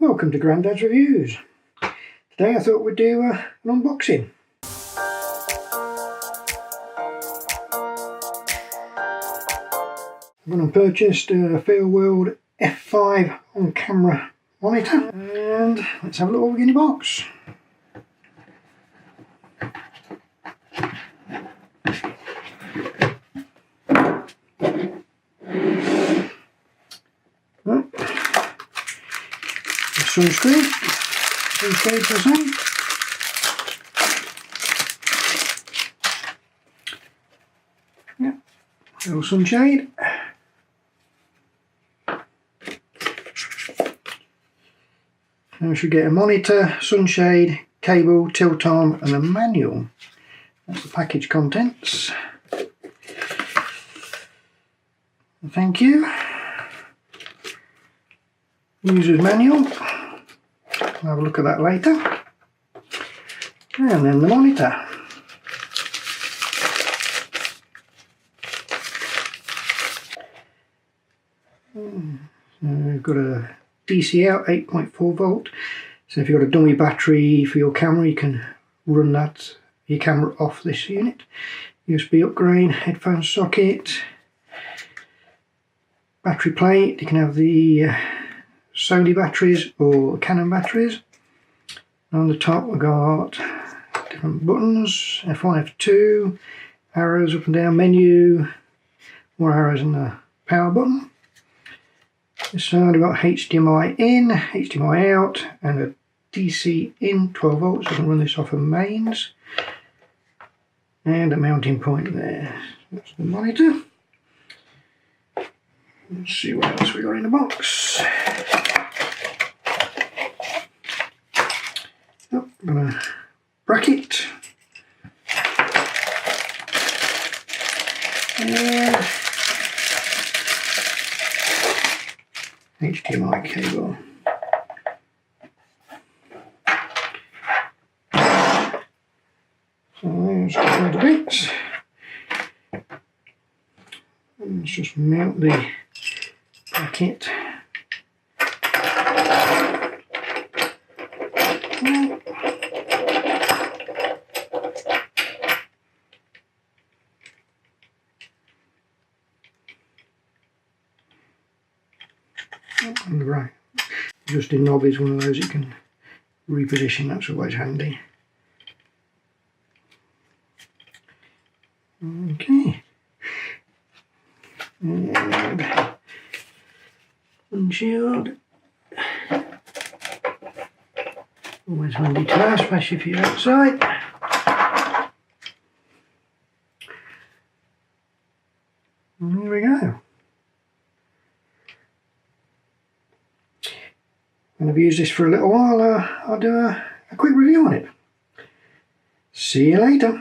Welcome to Grandad's Reviews. Today I thought we'd do an unboxing. I've gone and purchased a Feelworld F5 on camera monitor, and let's have a look what we get in the box. Sunscreen, sunshade for the sun. Yeah, little sunshade. And we should get a monitor, sunshade, cable, tilt arm and a manual. That's the package contents. Thank you. User's manual. I'll have a look at that later. And then the monitor. We've got a DC out, 8.4 volt. So if you've got a dummy battery for your camera, you can run your camera off this unit. USB upgrade, headphone socket, battery plate. You can have the Sony batteries or Canon batteries. On the top we've got different buttons, F1, F2, arrows up and down, menu, more arrows in the power button. This side we've got HDMI in, HDMI out and a DC in, 12 volts, so I can run this off of mains. And a mounting point there. That's the monitor. Let's see what else we got in the box. Oh, got a bracket and HDMI cable. So there's all the bits. And let's just mount the bracket. And the right, just a knob is one of those you can reposition, that's always handy. Okay, and windshield, always handy to have, especially if you're outside. And there we go. And I've used this for a little while. I'll do a quick review on it. See you later.